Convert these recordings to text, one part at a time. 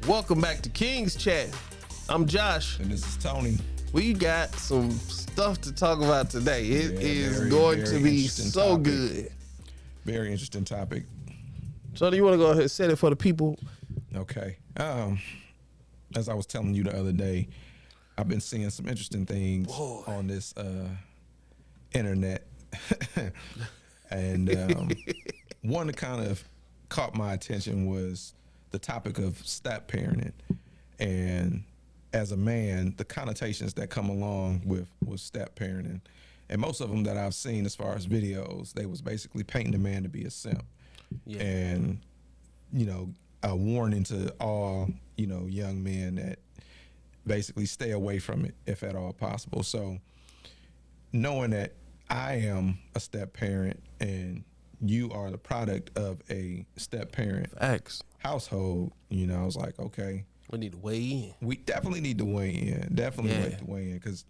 Welcome back to King's Chat. I'm Josh. And this is Tony. We got some stuff to talk about today. It is going to be so topic. good. Very interesting topic. So do you want to go ahead and set it for the people? Okay. As I was telling you the other day, I've been seeing some interesting things on this internet. And one that kind of caught my attention was the topic of step parenting. And as a man, the connotations that come along with step parenting. And most of them that I've seen as far as videos, they was basically painting the man to be a simp. Yeah. And, a warning to all, young men that basically stay away from it if at all possible. So knowing that I am a step parent and you are the product of a step parent household, I was like, okay. We need to weigh in. We definitely need to weigh in. Because,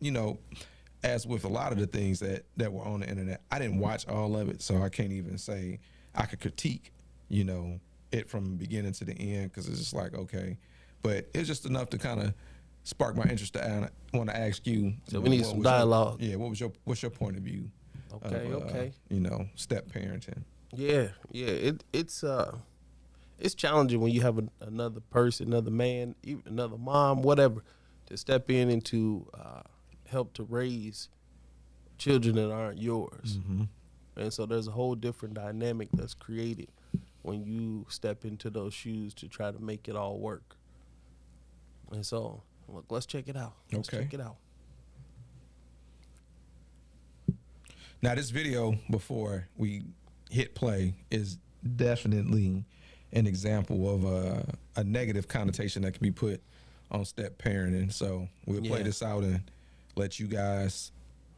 as with a lot of the things that were on the internet, I didn't watch all of it, so I can't even say I could critique, it from beginning to the end, because it's just like, okay. But it's just enough to kind of spark my interest. I want to ask you. So we need some dialogue. What's your point of view? Okay. Step parenting. Yeah. It's challenging when you have another person, another man, even another mom, whatever, to step in and to help to raise children that aren't yours. Mm-hmm. And so there's a whole different dynamic that's created when you step into those shoes to try to make it all work. And so, look, let's check it out. Check it out. Now, this video, before we hit play, is definitely an example of a negative connotation that can be put on step parenting. So we'll play this out and let you guys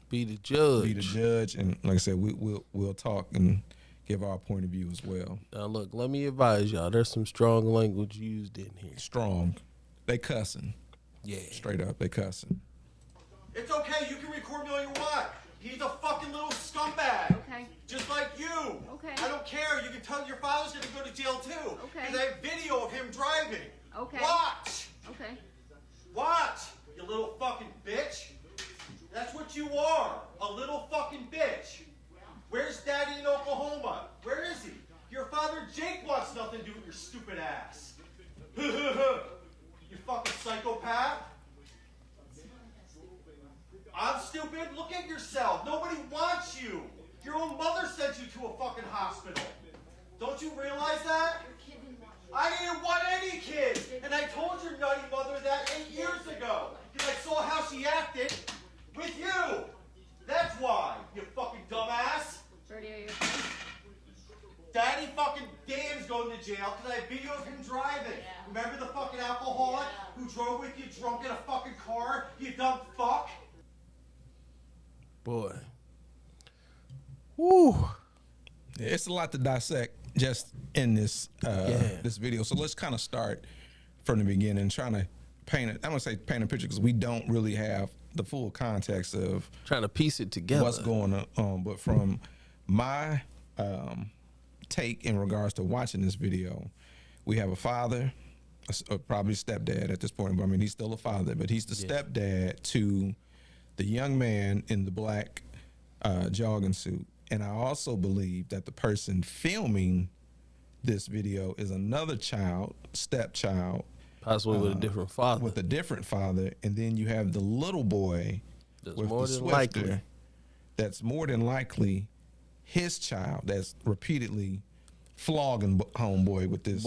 be the judge. And like I said, we'll talk and give our point of view as well. Now, look, let me advise y'all. There's some strong language used in here. Strong. They cussing. Yeah. Straight up, they cussing. It's okay. You can record me all you want. He's a fucking little scumbag. Okay. Just like you. Okay. I don't care. You can tell your father's gonna go to jail too. Okay. Because I have video of him driving. Okay. Watch. Okay. Watch, you little fucking bitch. That's what you are. A little fucking bitch. Where's Daddy in Oklahoma? Where is he? Your father Jake wants nothing to do with your stupid ass. You fucking psychopath. I'm stupid? Look at yourself. Nobody wants you. Your own mother sent you to a fucking hospital. Don't you realize that? I didn't want any kids. And I told your nutty mother that 8 years ago. Because I saw how she acted with you. That's why, you fucking dumbass. Birdie, are you okay? Daddy fucking Dan's going to jail because I have video of him driving. Yeah. Remember the fucking alcoholic who drove with you drunk in a fucking car? You dumb fuck. Boy. Woo. Yeah, it's a lot to dissect just in this this video. So let's kind of start from the beginning, trying to paint it. I'm gonna say paint a picture because we don't really have the full context of trying to piece it together. What's going on? But from my take in regards to watching this video, we have a father, probably stepdad at this point. But I mean, he's still a father, but he's the stepdad to the young man in the black jogging suit. And I also believe that the person filming this video is another child, stepchild. Possibly with a different father. With a different father. And then you have the little boy with the Swifter. That's more than likely his child that's repeatedly flogging homeboy with this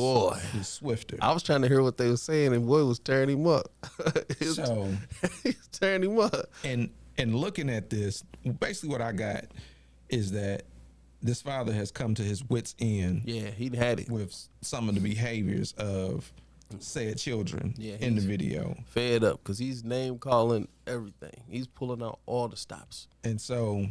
Swifter. I was trying to hear what they were saying, and boy was tearing him up. He was tearing him up. And looking at this, basically what I got is that this father has come to his wit's end. Yeah, he'd had it. With some of the behaviors of said children in the video. Fed up because he's name calling everything. He's pulling out all the stops. And so,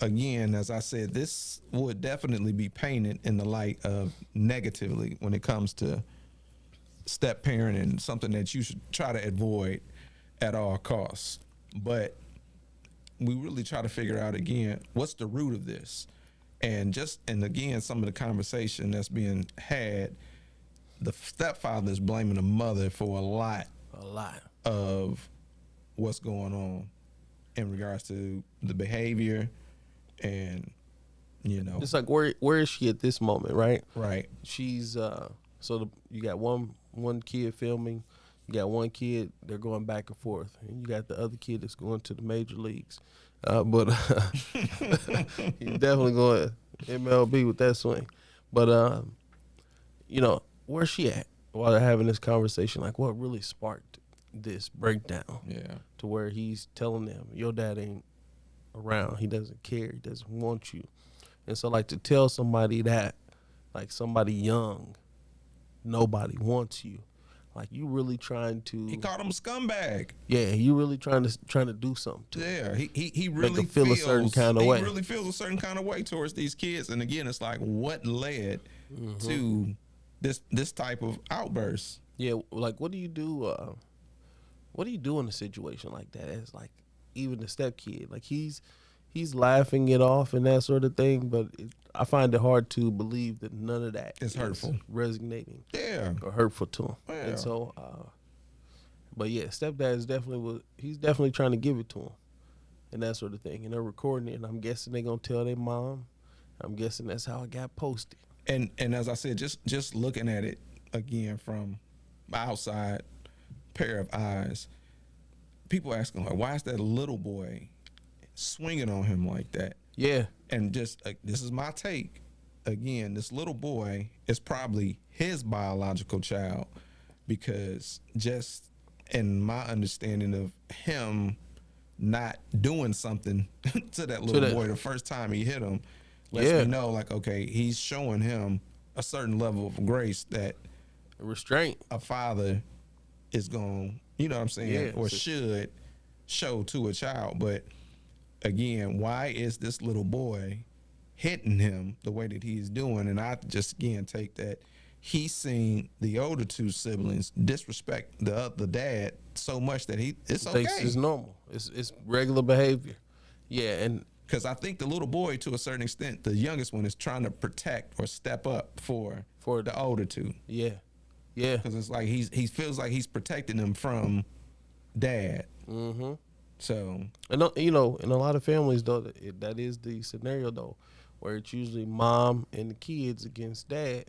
again, as I said, this would definitely be painted in the light of negatively when it comes to step parenting, something that you should try to avoid at all costs. But we really try to figure out, again, what's the root of this? And again, some of the conversation that's being had, the stepfather is blaming the mother for a lot of what's going on in regards to the behavior, and it's like where is she at this moment, right? Right. She's you got one kid filming, you got one kid they're going back and forth, and you got the other kid that's going to the major leagues, but he's definitely going MLB with that swing. But where's she at while they're having this conversation? Like, what really sparked this breakdown? Yeah. To where he's telling them, your dad ain't around. He doesn't care. He doesn't want you. And so, like, to tell somebody that, like, somebody young, nobody wants you. Like, you really trying to. He called him a scumbag. Yeah, you really trying to do something. Yeah, he really make them feel a certain kind of way. He really feels a certain kind of way towards these kids. And again, it's like, what led to this type of outburst? Yeah, like, what do you do? What do you do in a situation like that? As like, even the stepkid, like he's laughing it off and that sort of thing, but I find it hard to believe that none of that is hurtful, resonating, or hurtful to him. Yeah. And so, but yeah, stepdad is he's definitely trying to give it to him, and that sort of thing. And they're recording it, and I'm guessing they're gonna tell their mom. I'm guessing that's how it got posted. And as I said, just looking at it again from my outside pair of eyes, people asking like, why is that little boy swinging on him like that? Yeah. And just this is my take. Again, this little boy is probably his biological child, because just in my understanding of him not doing something to that little boy the first time he hit him lets me know, like, okay, he's showing him a certain level of grace that restraint a father is going, you know what I'm saying, or should show to a child. But again, why is this little boy hitting him the way that he's doing? And I just again take that he's seen the older two siblings disrespect the dad so much that it's okay. It's normal. It's regular behavior. Yeah, and because I think the little boy, to a certain extent, the youngest one, is trying to protect or step up for the older two. Yeah. Yeah. Because it's like he feels like he's protecting them from dad. Mm-hmm. So, and in a lot of families though, that is the scenario though, where it's usually mom and the kids against dad.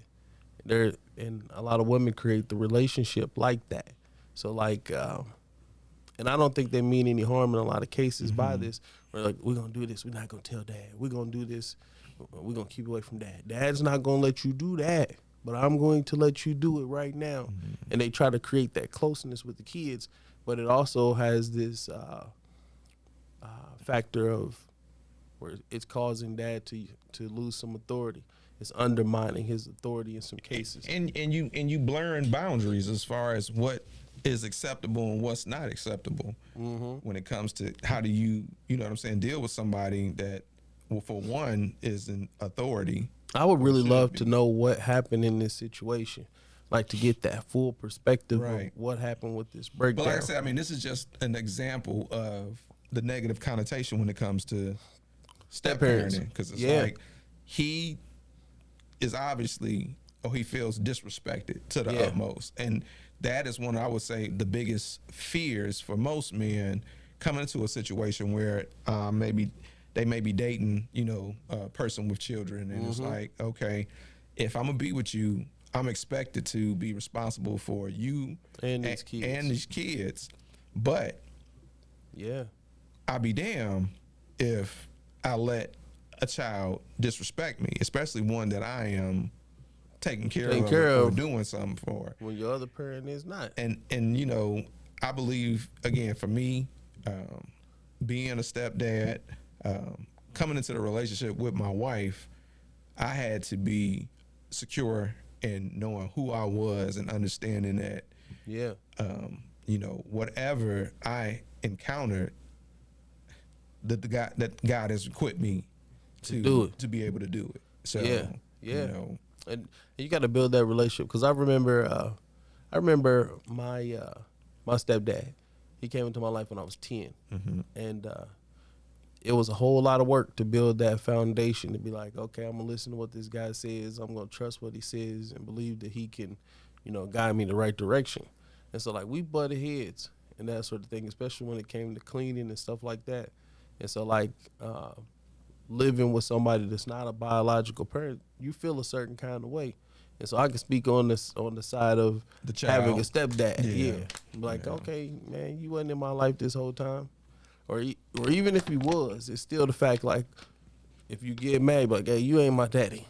And a lot of women create the relationship like that. So like, and I don't think they mean any harm in a lot of cases by this. We're like, we're gonna do this. We're not gonna tell dad. We're gonna do this. We're gonna keep away from dad. Dad's not gonna let you do that, but I'm going to let you do it right now. And they try to create that closeness with the kids, but it also has this factor of where it's causing dad to lose some authority. It's undermining his authority in some cases. And you blurring boundaries as far as what is acceptable and what's not acceptable when it comes to how do you know what I'm saying, deal with somebody that, well, for one, is an authority. I would really love to know what happened in this situation, like to get that full perspective of what happened with this breakdown. But like I said, I mean, this is just an example of the negative connotation when it comes to step parenting, because it's like he is obviously, he feels disrespected to the utmost, and that is one, I would say, the biggest fears for most men coming into a situation where maybe they may be dating, a person with children, and it's like, okay, if I'm gonna be with you, I'm expected to be responsible for you and these kids. But I'll be damned if I let a child disrespect me, especially one that I am taking care of or doing something for, when your other parent is not. And I believe, again, for me, being a stepdad, coming into the relationship with my wife, I had to be secure in knowing who I was and understanding that whatever I encountered, that God has equipped me to do it, to be able to do it. So and you got to build that relationship, because I remember my my stepdad. He came into my life when I was 10, and it was a whole lot of work to build that foundation, to be like, okay, I'm gonna listen to what this guy says. I'm gonna trust what he says and believe that he can guide me in the right direction. And so like we butted heads and that sort of thing, especially when it came to cleaning and stuff like that. And so like living with somebody that's not a biological parent, you feel a certain kind of way. And so I can speak on the side of The child. having a stepdad. Yeah. Yeah. Like, Yeah. okay, man, you wasn't in my life this whole time. Or even if he was, it's still the fact like if you get mad, like, hey, you ain't my daddy.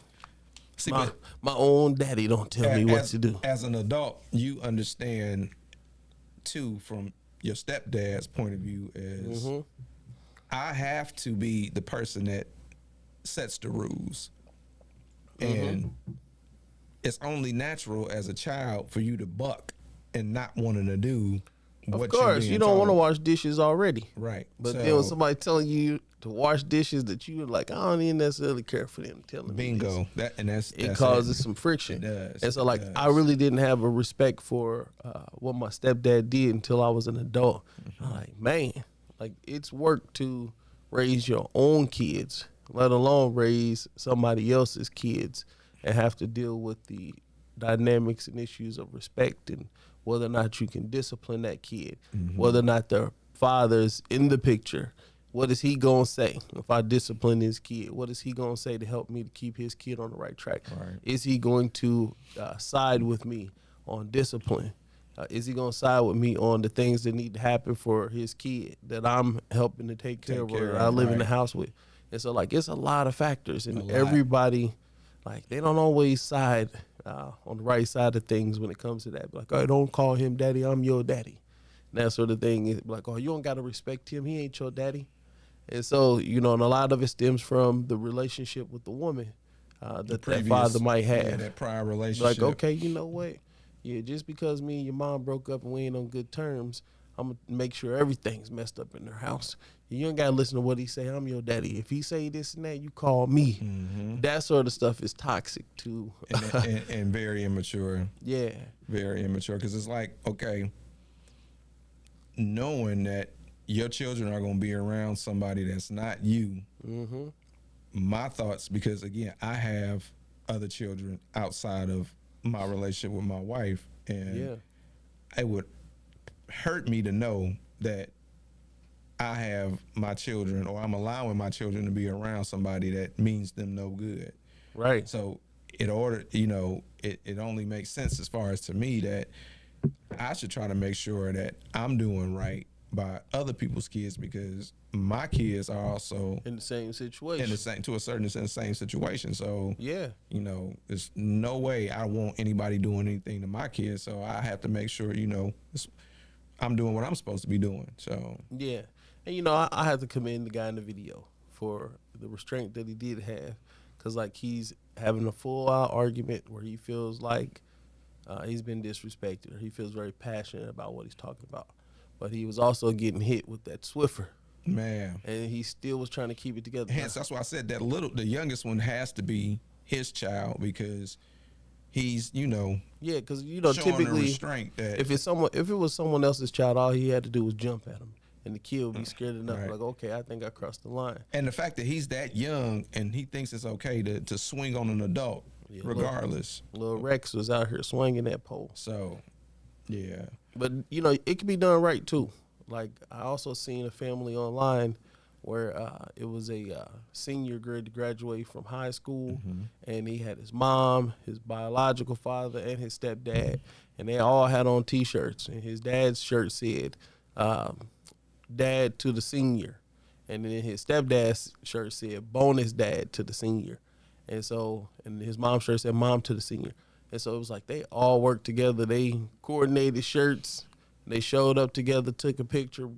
See, my but own daddy don't tell me what to do. As an adult, you understand too from your stepdad's point of view is I have to be the person that sets the rules. And it's only natural as a child for you to buck and not wanting to do what Of course, you don't want to wash dishes already. Right. But then when somebody telling you to wash dishes that you like, I don't even necessarily care for them telling me this. That's It causes some friction. It does. And so like I really didn't have a respect for what my stepdad did until I was an adult. I'm like, man, like it's work to raise your own kids, let alone raise somebody else's kids and have to deal with the dynamics and issues of respect and whether or not you can discipline that kid, whether or not the father's in the picture. What is he going to say if I discipline his kid? What is he going to say to help me to keep his kid on the right track? Right. Is he going to side with me on discipline? Is he going to side with me on the things that need to happen for his kid that I'm helping to take care of or that I live in the house with? And so, like, it's a lot of factors. And everybody, like, they don't always side on the right side of things when it comes to that. Like, oh, don't call him daddy, I'm your daddy. And that sort of thing. Is like, oh, you don't got to respect him, he ain't your daddy. And so, and a lot of it stems from the relationship with the woman that father might have. Yeah, that prior relationship. Like, okay, you know what? Yeah, just because me and your mom broke up and we ain't on good terms, I'm going to make sure everything's messed up in their house. You ain't got to listen to what he say. I'm your daddy. If he say this and that, you call me. That sort of stuff is toxic too. and very immature. Yeah. Very immature. Because it's like, okay, knowing that your children are going to be around somebody that's not you. My thoughts, because again, I have other children outside of my relationship with my wife, and it would hurt me to know that I have my children, or I'm allowing my children to be around somebody that means them no good. Right. So it only makes sense as far as to me that I should try to make sure that I'm doing right by other people's kids, because my kids are also in the same situation, to a certain extent, the same situation. So yeah, there's no way I want anybody doing anything to my kids. So I have to make sure I'm doing what I'm supposed to be doing. So yeah, and I have to commend the guy in the video for the restraint that he did have, because like he's having a full out argument where he feels like he's been disrespected, or he feels very passionate about what he's talking about. But he was also getting hit with that Swiffer. Man. And he still was trying to keep it together. Hence, that's why I said that the youngest one has to be his child, because he's, yeah, because showing typically the restraint that if it was someone else's child, all he had to do was jump at him, and the kid would be scared enough, like, okay, I think I crossed the line. And the fact that he's that young and he thinks it's okay to swing on an adult, regardless. Little Rex was out here swinging that pole. So, yeah. But it can be done right too. Like I also seen a family online where it was a senior to graduate from high school, and he had his mom, his biological father, and his stepdad, and they all had on T-shirts, and his dad's shirt said "Dad to the senior," and then his stepdad's shirt said "Bonus Dad to the senior," and his mom's shirt said "Mom to the senior." And so it was like they all worked together. They coordinated shirts. They showed up together, took a picture,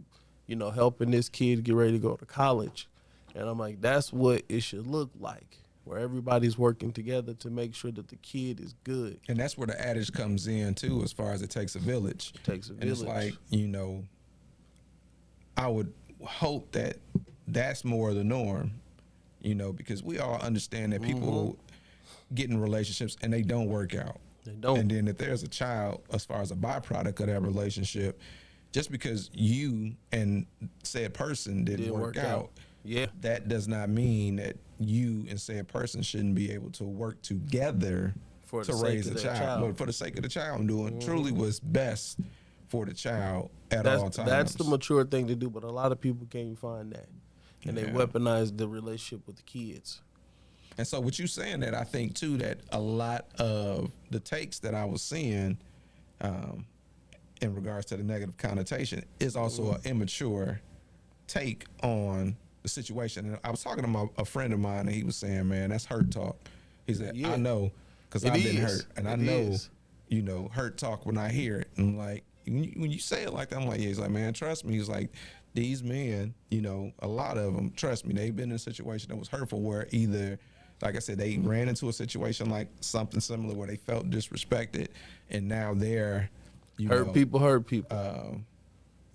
helping this kid get ready to go to college. And I'm like, that's what it should look like, where everybody's working together to make sure that the kid is good. And that's where the adage comes in, too, as far as it takes a village. It takes a village. And it's like, I would hope that that's more the norm, because we all understand that people get in relationships and they don't work out. They don't. And then if there's a child, as far as a byproduct of that relationship, just because you and said person didn't work out, that does not mean that you and said person shouldn't be able to work together For to the raise sake a of that child. child. But for the sake of the child, I'm doing truly what's best for the child at all times. That's the mature thing to do, but a lot of people can't find that, and they Yeah. weaponize the relationship with the kids. And so, with you saying that, I think too that a lot of the takes that I was seeing, in regards to the negative connotation, is also an immature take on the situation. And I was talking to a friend of mine, and he was saying, "Man, that's hurt talk." He said, Yeah. "I know, because It I've been is. hurt, and I It know, is. hurt talk when I hear it." And I'm like, when you say it like that, I'm like, yeah. He's like, "Man, trust me." He's like, "These men, a lot of them, trust me, they've been in a situation that was hurtful where either." Like I said, they ran into a situation like something similar where they felt disrespected, and now they're, Hurt people.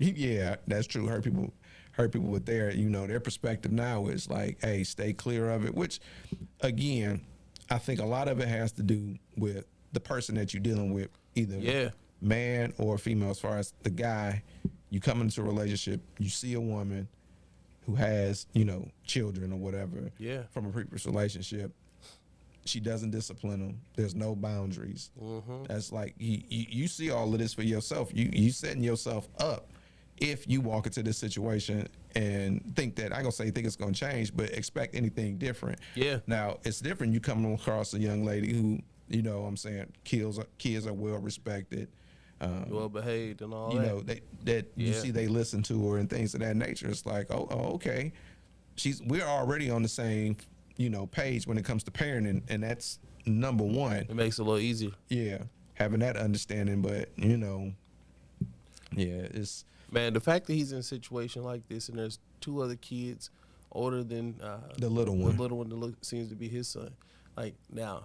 Yeah, that's true. Hurt people with their perspective now is like, hey, stay clear of it. Which, again, I think a lot of it has to do with the person that you're dealing with, either man or female. As far as the guy, you come into a relationship, you see a woman who has, children or whatever from a previous relationship. She doesn't discipline them. There's no boundaries. That's like, you see all of this for yourself. You setting yourself up if you walk into this situation and think that, think it's going to change, but expect anything different. Yeah. Now, it's different. You come across a young lady who, kids are well respected. Well behaved and all that you see they listen to her and things of that nature. It's like, oh okay, we're already on the same page when it comes to parenting, and that's number one. It makes it a little easier. Yeah, having that understanding, but it's Man, the fact that he's in a situation like this and there's two other kids older than the little one that seems to be his son. Like, now,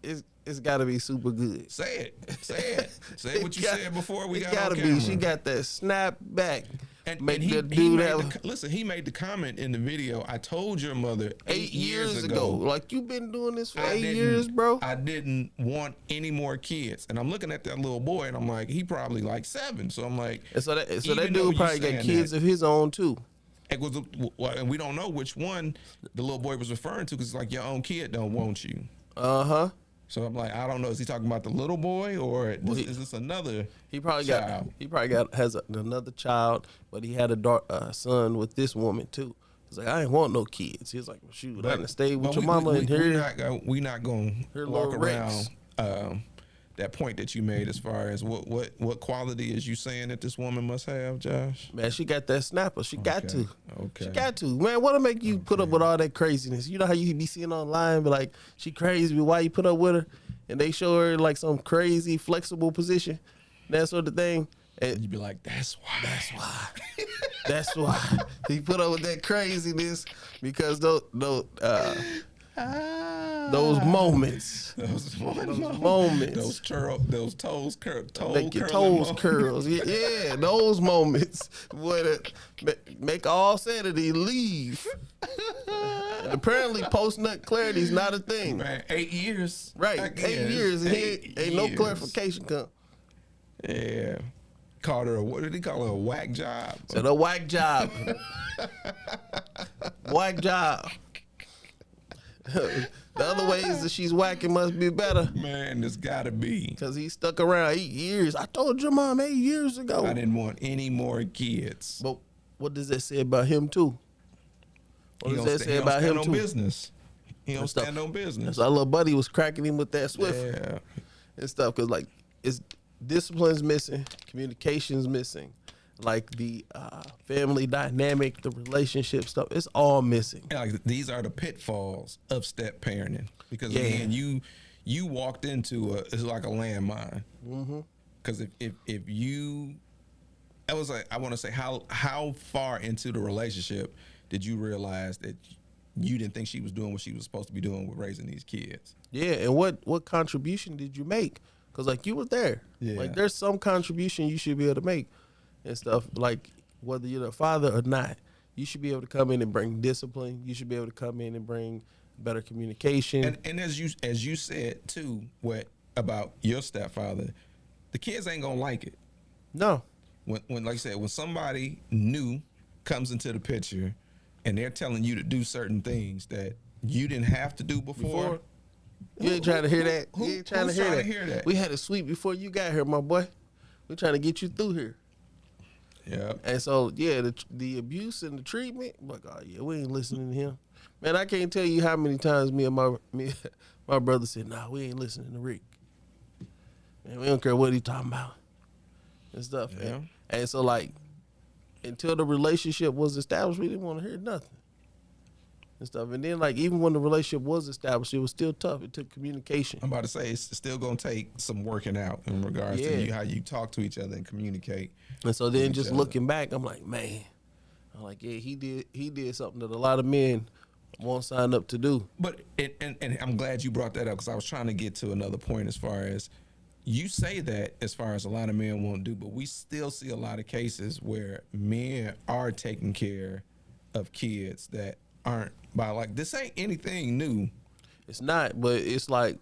it's got to be super good. Say it what you said before we got on camera. It got to be. She got that snap back. And he made the comment in the video, "I told your mother 8 years ago." Like, you've been doing this for 8 years, bro. I didn't want any more kids. And I'm looking at that little boy, and I'm like, he probably like 7. So I'm like, so that dude probably got kids of his own too. And we don't know which one the little boy was referring to, because it's like, your own kid don't want you. So I'm like, I don't know. Is he talking about the little boy, or is this another? He probably child? has another child, but he had a son with this woman too. He's like, I ain't want no kids. He's like, well, shoot, I done stayed with your mama and here. We're not going to walk around that point that you made as far as what quality is you saying that this woman must have, Josh? Man, she got that snapper. She got to. Okay. She got to. Man, what'll make you put up with all that craziness? You know how you be seeing online, but like, she crazy, but why you put up with her? And they show her like some crazy flexible position, that sort of thing. And you be like, that's why. That's why he put up with that craziness, because those moments, those toes make your toes curls. Yeah, those moments would make all sanity leave. And apparently, post-nut clarity is not a thing. Man, 8 years. Right, 8 years, and ain't no clarification come. Yeah. Called her what did he call her, a whack job? Said a whack job. Whack job. The other ways that she's whacking must be better. Man, there's gotta be. Because he stuck around 8 years. I told your mom 8 years ago. I didn't want any more kids. But what does that say about him too? What does that say about him too? Business. He don't stand on business. So our little buddy was cracking him with that Swift and stuff. Because like, it's discipline's missing, communication's missing, like the family dynamic, the relationship stuff, it's all missing. Yeah, like, these are the pitfalls of step parenting, because again, you walked into it's like a landmine. Because if you, I want to say, how far into the relationship did you realize that you didn't think she was doing what she was supposed to be doing with raising these kids? Yeah, and what contribution did you make? Because, like, you were there. Yeah. Like, there's some contribution you should be able to make and stuff. Like, whether you're the father or not, you should be able to come in and bring discipline. You should be able to come in and bring better communication. And as you said, too, what about your stepfather, the kids ain't going to like it. No. When like I said, when somebody new comes into the picture and they're telling you to do certain things that you didn't have to do before You ain't trying to hear that. You ain't trying to who's hear that. We had a sweep before you got here, my boy. We trying to get you through here. Yeah. And so, yeah, the abuse and the treatment, like, oh, yeah, we ain't listening to him. Man, I can't tell you how many times me and my brother said, nah, we ain't listening to Rick. Man, we don't care what he talking about and stuff. Yeah. And so, like, until the relationship was established, we didn't want to hear nothing and stuff. And then, like, even when the relationship was established, it was still tough. It took communication. I'm about to say it's still gonna take some working out in regards to how you talk to each other and communicate. And so then just looking back, I'm like, man, yeah, he did something that a lot of men won't sign up to do. But and I'm glad you brought that up, because I was trying to get to another point as far as you say that as far as a lot of men won't do, but we still see a lot of cases where men are taking care of kids that aren't by, like, this ain't anything new. It's not, but it's like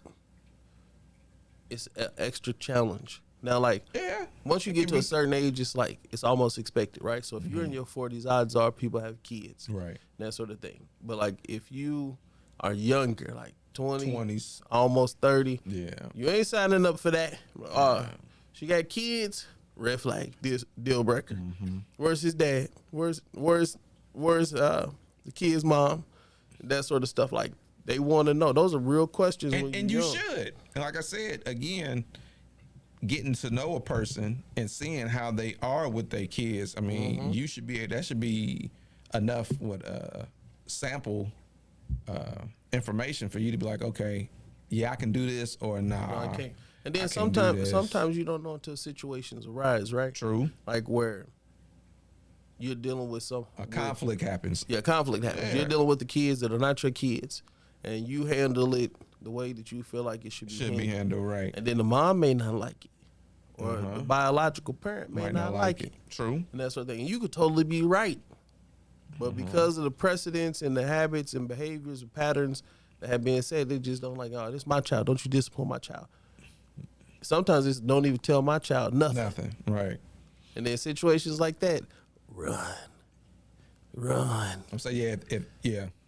it's an extra challenge. Now, like, once you get to a certain age, it's like it's almost expected, right? So if you're in your 40s, odds are people have kids, right? That sort of thing. But like if you are younger, like 20s, almost 30, you ain't signing up for that. She got kids, red flag, deal breaker. Where's his dad? Where's the kid's mom? That sort of stuff. Like, they want to know. Those are real questions. And you should. And like I said, again, getting to know a person and seeing how they are with their kids. I mean, you should be. That should be enough sample information for you to be like, okay, yeah, I can do this, or nah, no, I can't. And then sometimes you don't know until situations arise, right? True. Like where you're dealing with conflict happens. Yeah, conflict happens. Yeah. You're dealing with the kids that are not your kids, and you handle it the way that you feel like it should be handled right. And then the mom may not like it, or the biological parent may not like it. True. And that sort of thing. And you could totally be right, but because of the precedents and the habits and behaviors and patterns that have been said, they just don't like, oh, this is my child. Don't you discipline my child. Sometimes it's don't even tell my child nothing. Nothing, right. And then situations like that, run. I'm saying,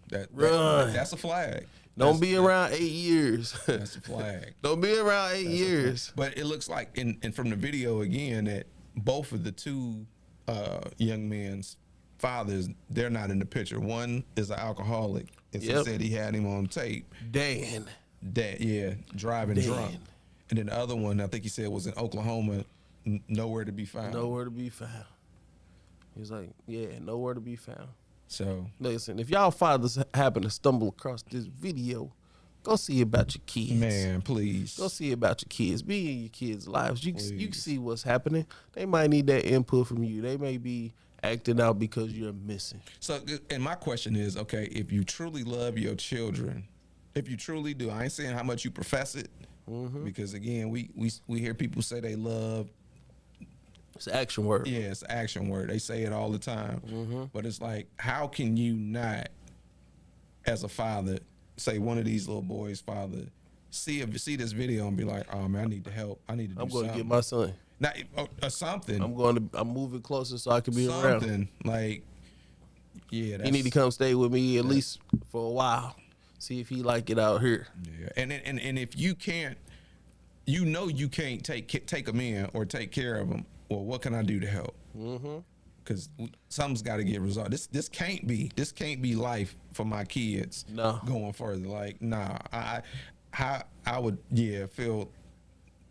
that's a flag. Don't be around 8 years. That's a flag. Don't be around 8 years. But it looks like, and from the video again, that both of the two young men's fathers, they're not in the picture. One is an alcoholic, as he said he had him on tape. Dan, driving drunk. And then the other one, I think he said, was in Oklahoma, nowhere to be found. Nowhere to be found. He's like, nowhere to be found. So listen, if y'all fathers happen to stumble across this video, go see about your kids. Man, please. Go see about your kids. Be in your kids' lives. You can see what's happening. They might need that input from you. They may be acting out because you're missing. So, and my question is, okay, if you truly love your children, if you truly do, I ain't saying how much you profess it, because again, we hear people say they love. It's an action word. Yeah, it's an action word. They say it all the time. But it's like, how can you not, as a father, say one of these little boys' father, see this video and be like, oh man, I need to help. I need to do something. I'm going to get my son. Or something. I'm moving closer so I can be around. Something like, he need to come stay with me at least for a while. See if he like it out here. Yeah, and if you can't, you can't take them in or take care of them. Well, what can I do to help? Because something's got to get resolved. This can't be life for my kids. No, going further. Like, nah, I would feel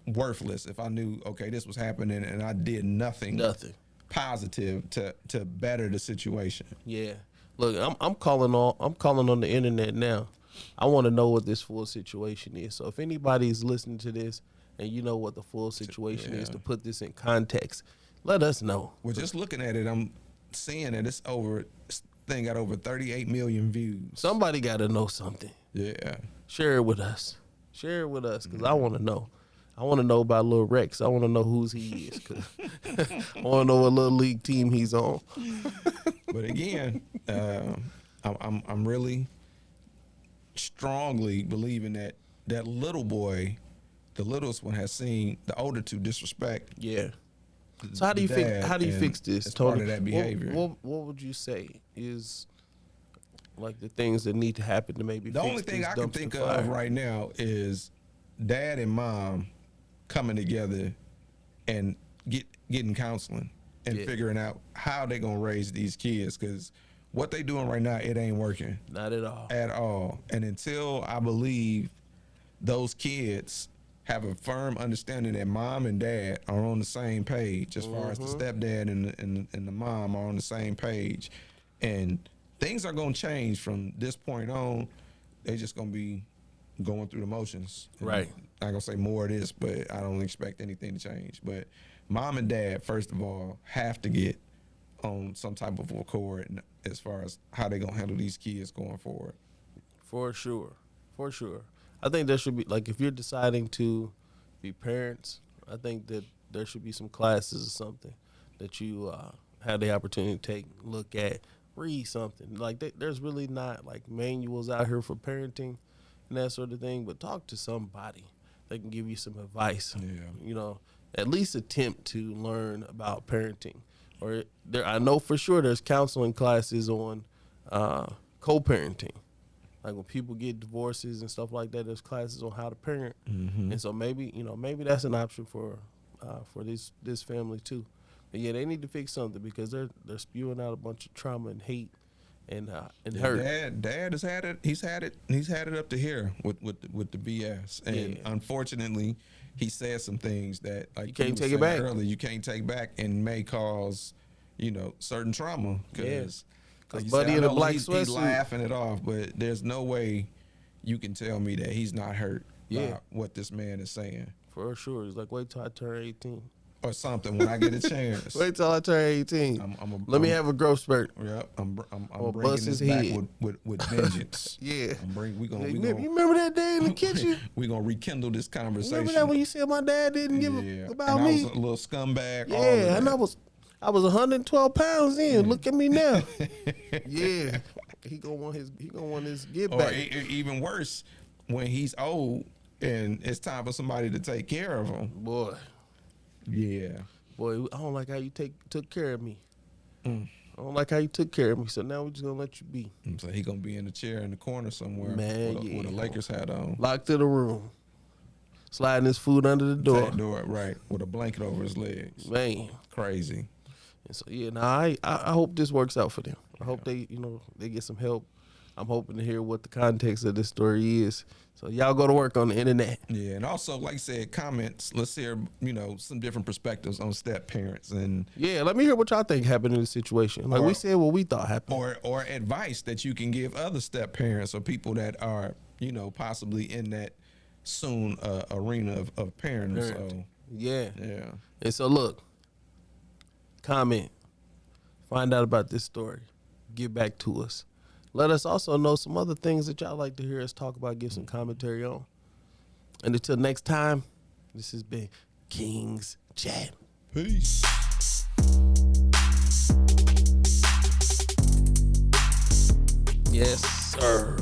worthless if I knew, okay, this was happening and I did nothing positive to better the situation. Yeah, look, I'm calling on the internet now. I want to know what this full situation is. So if anybody is listening to this and you know what the full situation is, to put this in context, let us know. Well, just looking at it, I'm seeing that this thing got over 38 million views. Somebody got to know something. Yeah. Share it with us. Because I want to know. I want to know about Lil Rex. I want to know whose he is. Cause I want to know what little league team he's on. But again, I'm really strongly believing that little boy, the littlest one, has seen the older two disrespect. Yeah. So how do you fix this, Tony? Part of that behavior. What would you say is like the things that need to happen to maybe The fix only thing this I can dumpster think fire. of right now is dad and mom coming together and getting counseling and figuring out how they're gonna raise these kids, because what they doing right now, it ain't working. Not at all. At all. And until I believe those kids have a firm understanding that mom and dad are on the same page, as far as the stepdad and the mom are on the same page, and things are gonna change from this point on. They just gonna be going through the motions. And Right. I'm not gonna say more of this, but I don't expect anything to change. But mom and dad, first of all, have to get on some type of accord as far as how they gonna handle these kids going forward. For sure. For sure. I think there should be, like, if you're deciding to be parents, I think that there should be some classes or something that you have the opportunity to take, look at, read something. Like, there's really not, like, manuals out here for parenting and that sort of thing, but talk to somebody that can give you some advice. Yeah. You know, at least attempt to learn about parenting. Or I know for sure there's counseling classes on co-parenting. Like when people get divorces and stuff like that, there's classes on how to parent, and so maybe that's an option for this family too. But yeah, they need to fix something because they're spewing out a bunch of trauma and hate and hurt. Dad has had it. He's had it up to here with the BS, and unfortunately, he said some things that, like you can't take it back earlier, you can't take back, and may cause certain trauma. Because like Buddy in a black he's sweatsuit, laughing it off, but there's no way you can tell me that he's not hurt by what this man is saying. For sure. He's like, wait till I turn 18. Or something when I get a chance. Wait till I turn 18. Let me have a growth spurt. Yep, I'm Or bringing bust this his back head. with vengeance. Yeah. We gonna You remember that day in the kitchen? we gonna rekindle this conversation. Remember that when you said my dad didn't give a about and me? I was a little scumbag. Yeah, all of that. and I was 112 pounds in. Look at me now. Yeah, he gonna want his get Or back. even worse, when he's old and it's time for somebody to take care of him. Boy, I don't like how you took care of me. I don't like how you took care of me. So now we're just gonna let you be. So he gonna be in a chair in the corner somewhere, Man, with a Lakers hat on, locked to the room, sliding his food under the door. Right, with a blanket over his legs. Man, crazy. And so I hope this works out for them. I hope they get some help. I'm hoping to hear what the context of this story is. So y'all go to work on the internet. Yeah, and also, like I said, comments. Let's hear, some different perspectives on step parents, and let me hear what y'all think happened in this situation. Like we said, what we thought happened, or advice that you can give other step parents or people that are, possibly in that soon arena of parenting. So yeah. And so look, comment, find out about this story, get back to us. Let us also know some other things that y'all like to hear us talk about, give some commentary on. And until next time, this has been King's Chat. Peace. Yes, sir.